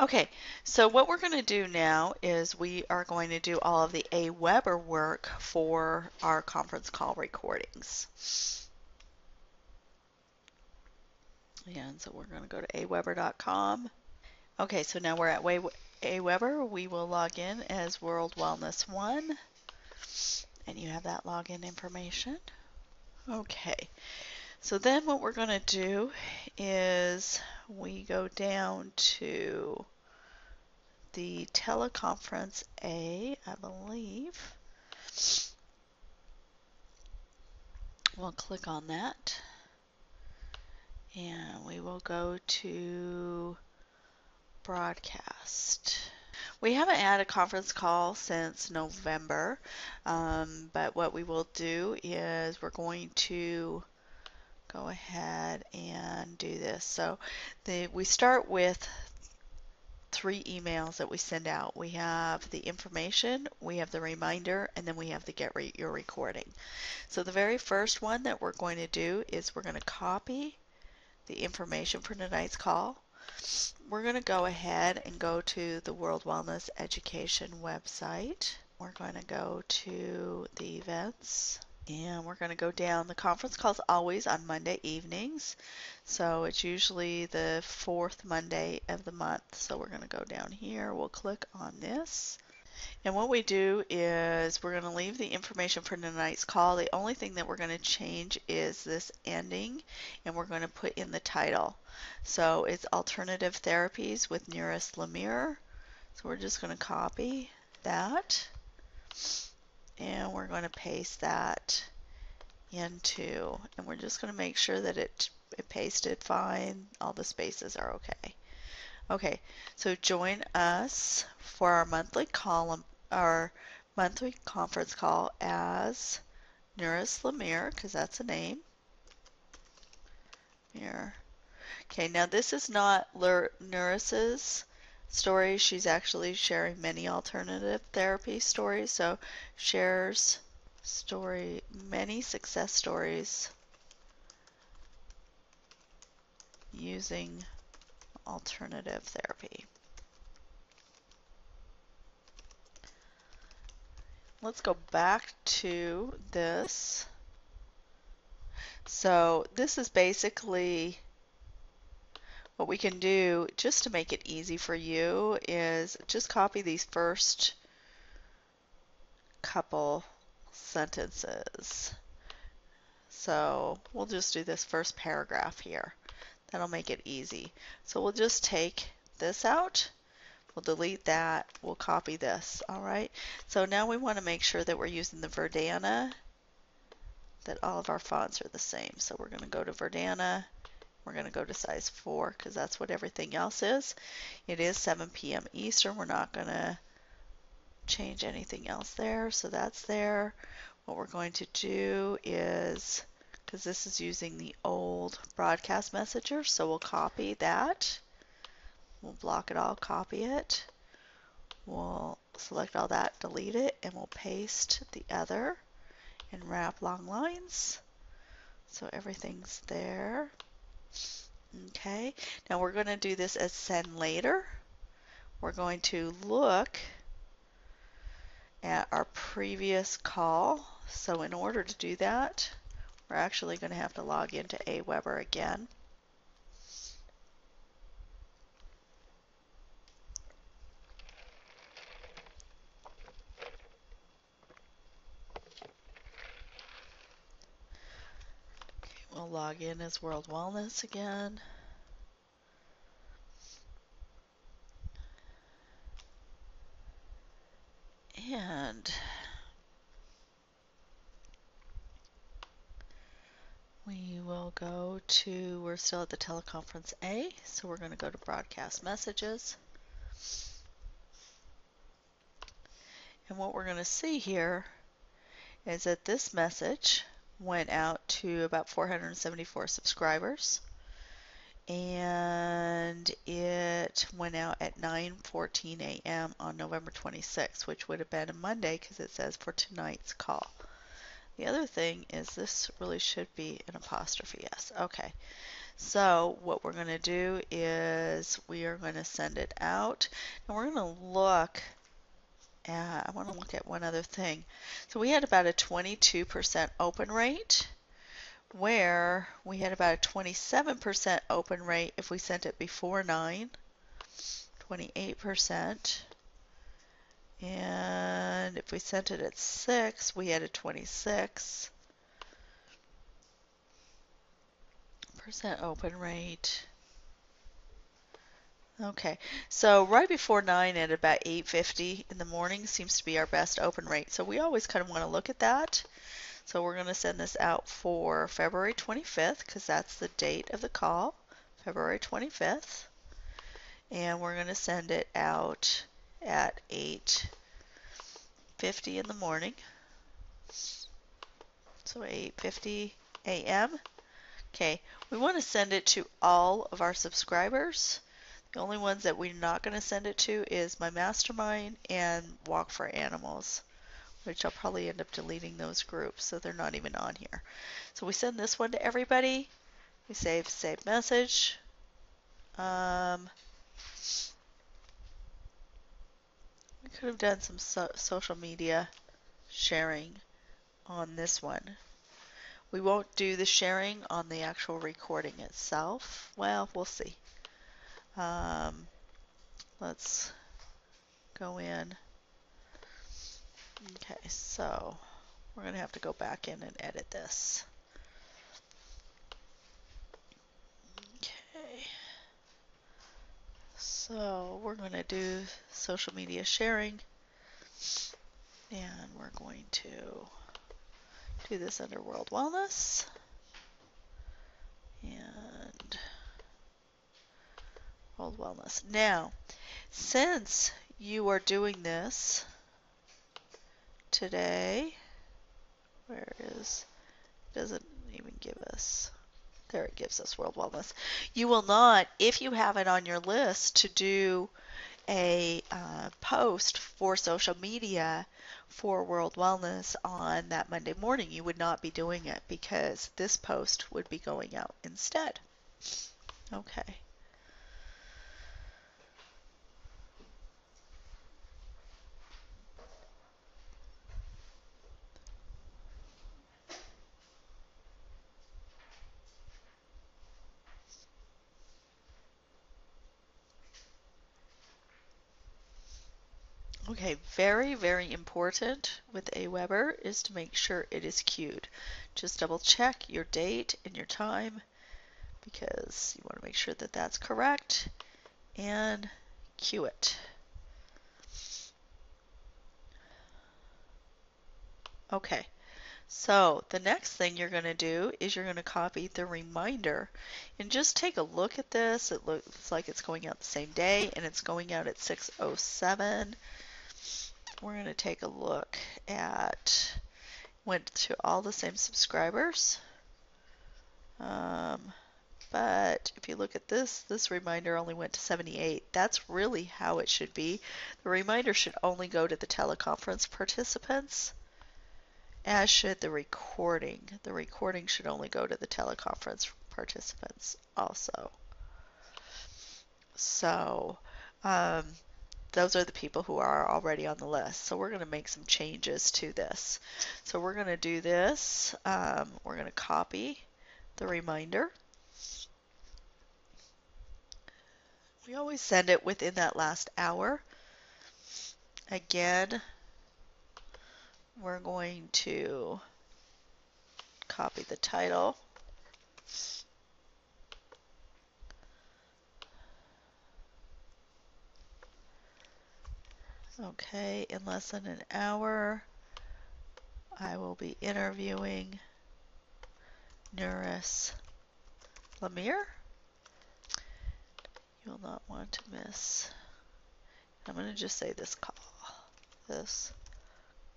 Okay, so what we're going to do now is we are going to do all of the AWeber work for our conference call recordings. And so we're going to go to aweber.com. Okay, so now we're at AWeber. We will log in as World Wellness 1, and you have that login information. Okay, so then what we're going to do is we go down to the teleconference A, I believe. We'll click on that and we will go to broadcast. We haven't had a conference call since November, but what we will do is we're going to go ahead and do this. So we start with 3 emails that we send out. We have the information, we have the reminder, and then we have the get your recording. So the very first one that we're going to do is we're going to copy the information for tonight's call. We're going to go ahead and go to the World Wellness Education website. We're going to go to the events and we're going to go down. The conference call is always on Monday evenings, so it's usually the fourth Monday of the month. So we're going to go down here. We'll click on this. And what we do is we're going to leave the information for tonight's call. The only thing that we're going to change is this ending, and we're going to put in the title. So it's Alternative Therapies with Nuris Lemire. So we're just going to copy that, and we're going to paste that into, and we're just going to make sure that it pasted fine. All the spaces are okay. Okay, so join us for our monthly conference call as Nuris Lemire, because that's a name. Here. Okay, now this is not Nuris's story. She's actually sharing many alternative therapy stories. So shares many success stories using alternative therapy. Let's go back to this. So this is basically what we can do just to make it easy for you is just copy these first couple sentences. So we'll just do this first paragraph here. That'll make it easy. So we'll just take this out. We'll delete that. We'll copy this. All right. So now we want to make sure that we're using the Verdana, that all of our fonts are the same. So we're going to go to Verdana. We're going to go to size 4 because that's what everything else is. It is 7 p.m. Eastern. We're not going to change anything else there. So that's there. What we're going to do is, because this is using the old broadcast messenger, so we'll copy that. We'll block it all, copy it. We'll select all that, delete it, and we'll paste the other and wrap long lines. So everything's there. Okay, now we're going to do this as send later. We're going to look at our previous call. So in order to do that, we're actually going to have to log into AWeber again. We'll log in as World Wellness again. And we will go to, we're still at the teleconference A, so we're going to go to broadcast messages. And what we're going to see here is that this message went out to about 474 subscribers. And it went out at 9:14 a.m. on November 26th, which would have been a Monday because it says for tonight's call. The other thing is this really should be an apostrophe S. Okay, So what we're going to do is we are going to send it out, and we're going to look at, I want to look at one other thing. So we had about a 22% open rate, where we had about a 27% open rate if we sent it before 9, 28%. And if we sent it at 6, we had a 26% open rate. Okay, so right before 9 at about 8:50 in the morning seems to be our best open rate. So we always kind of want to look at that. So we're going to send this out for February 25th because that's the date of the call, February 25th. And we're going to send it out at 8:50 in the morning. So 8:50 a.m. Okay, we want to send it to all of our subscribers. The only ones that we're not going to send it to is my mastermind and Walk for Animals, which I'll probably end up deleting those groups, so they're not even on here. So we send this one to everybody. We save message. We could have done some social media sharing on this one. We won't do the sharing on the actual recording itself. Well, we'll see. Let's go in. Okay, so we're going to have to go back in and edit this. Okay. So we're going to do social media sharing, and we're going to do this under World Wellness, and World Wellness. Now, since you are doing this today, where is, doesn't even give us, there it gives us World Wellness. You will not, if you have it on your list to do a post for social media for World Wellness on that Monday morning, you would not be doing it because this post would be going out instead. Okay. Okay, very, very important with Aweber is to make sure it is queued. Just double check your date and your time because you want to make sure that that's correct and queue it. Okay, so the next thing you're going to do is you're going to copy the reminder and just take a look at this. It looks like it's going out the same day and it's going out at 6:07. We're going to take a look at, went to all the same subscribers. But if you look at this reminder only went to 78. That's really how it should be. The reminder should only go to the teleconference participants, as should the recording. The recording should only go to the teleconference participants also. So those are the people who are already on the list. So we're going to make some changes to this. So we're going to do this. We're going to copy the reminder. We always send it within that last hour. Again, we're going to copy the title. Okay, in less than an hour, I will be interviewing Nuris Lemire. You'll not want to miss. I'm going to just say this call. This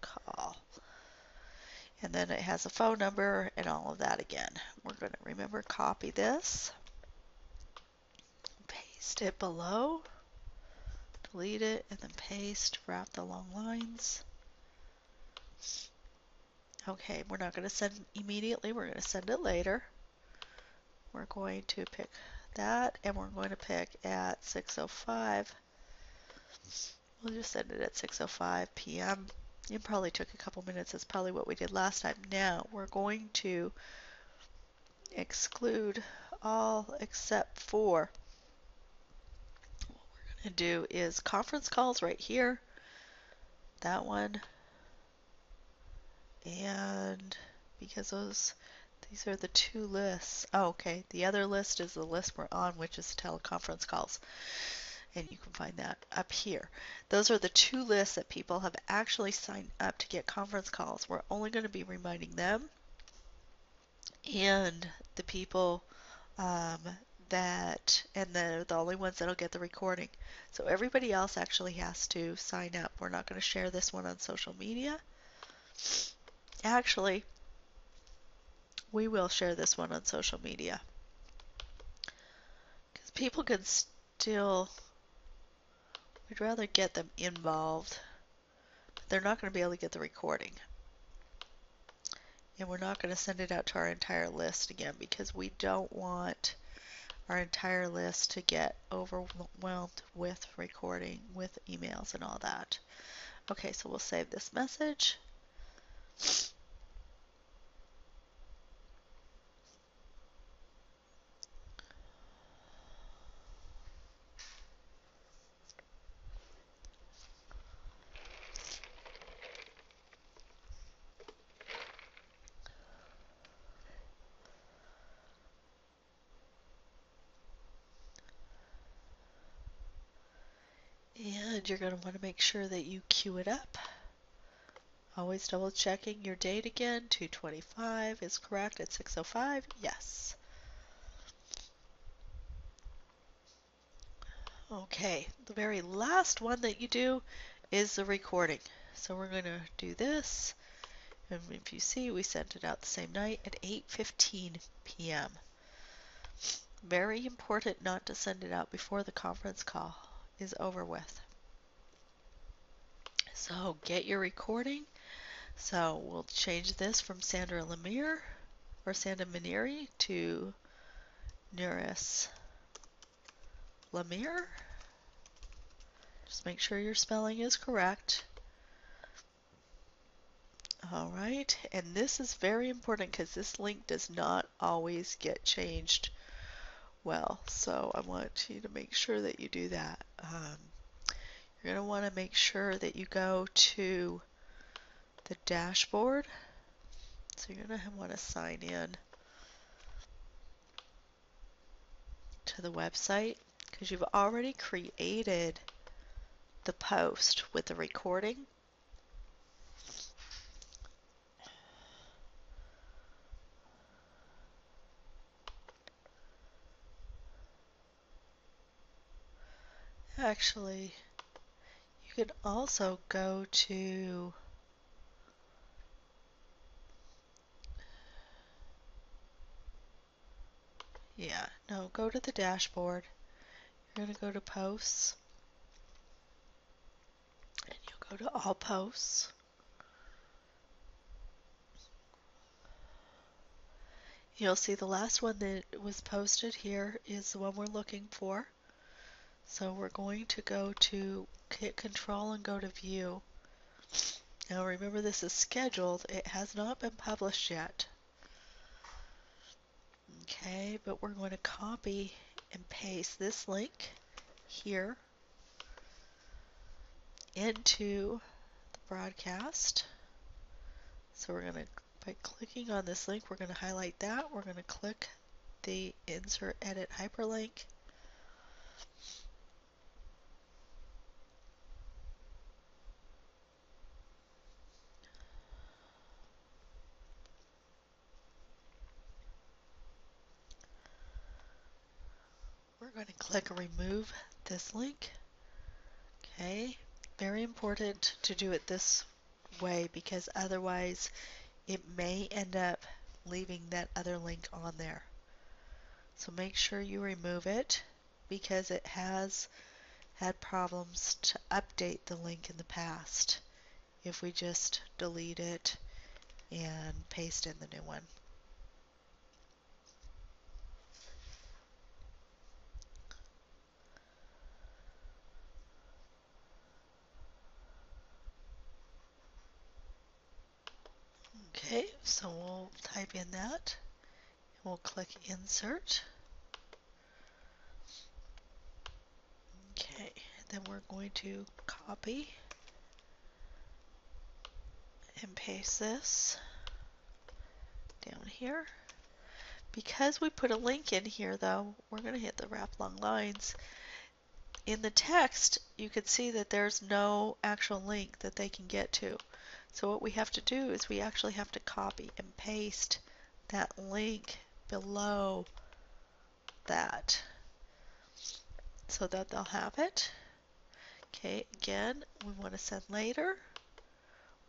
call. And then it has a phone number and all of that again. We're going to remember copy this. Paste it below. Delete it and then paste, wrap the long lines. Okay, we're not going to send immediately. We're going to send it later. we're going to pick that, and we're going to pick at 6:05. We'll just send it at 6:05 p.m. It probably took a couple minutes. That's probably what we did last time. Now we're going to exclude all except for, what we're going to do is conference calls right here, that one, and because these are the two lists. Oh, okay, the other list is the list we're on, which is teleconference calls, and you can find that up here. Those are the two lists that people have actually signed up to get conference calls. We're only going to be reminding them and the people um, and they're the only ones that'll get the recording. So everybody else actually has to sign up. We're not going to share this one on social media. Actually, we will share this one on social media because people can still, we'd rather get them involved, but they're not going to be able to get the recording. And we're not going to send it out to our entire list again because we don't want our entire list to get overwhelmed with recording, with emails and all that. Okay, so we'll save this message. And you're going to want to make sure that you queue it up. Always double checking your date again. 2:25 is correct at 6:05. Yes. Okay, the very last one that you do is the recording. So we're going to do this. And if you see, we sent it out the same night at 8:15 p.m. Very important not to send it out before the conference call is over with. So get your recording. So we'll change this from Sandra Lemire or Sandra Manieri to Nuris Lemire. Just make sure your spelling is correct. All right, and this is very important because this link does not always get changed well. So I want you to make sure that you do that. You're going to want to make sure that you go to the dashboard. So you're going to want to sign in to the website because you've already created the post with the recording. Actually, you could also go to go to the dashboard. You're going to go to posts and you'll go to all posts. You'll see the last one that was posted here is the one we're looking for. So we're going to go to hit control and go to view. Now remember, this is scheduled. It has not been published yet. Okay, but we're going to copy and paste this link here into the broadcast. So we're going to, by clicking on this link, we're going to highlight that. We're going to click the insert edit hyperlink. We're going to click remove this link. Okay, very important to do it this way because otherwise it may end up leaving that other link on there. So make sure you remove it because it has had problems to update the link in the past if we just delete it and paste in the new one. Okay, so we'll type in that. We'll click Insert. Okay, then we're going to copy and paste this down here. Because we put a link in here though, we're going to hit the wrap long lines. In the text, you can see that there's no actual link that they can get to. So what we have to do is we actually have to copy and paste that link below that so that they'll have it. Okay, again, we want to send later.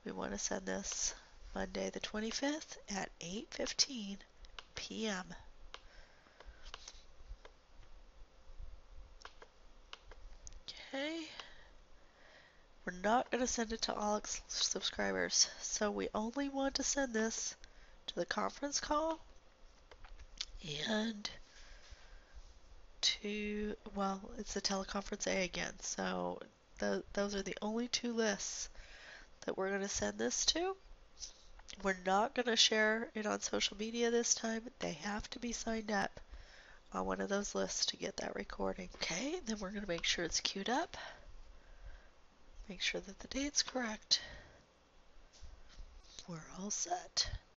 We want to send this Monday the 25th at 8:15 p.m. Okay. We're not going to send it to all subscribers, so we only want to send this to the conference call and to, well, it's the teleconference A again, so those are the only two lists that we're going to send this to. We're not going to share it on social media this time. They have to be signed up on one of those lists to get that recording. Okay, then we're going to make sure it's queued up. Make sure that the date's correct. We're all set.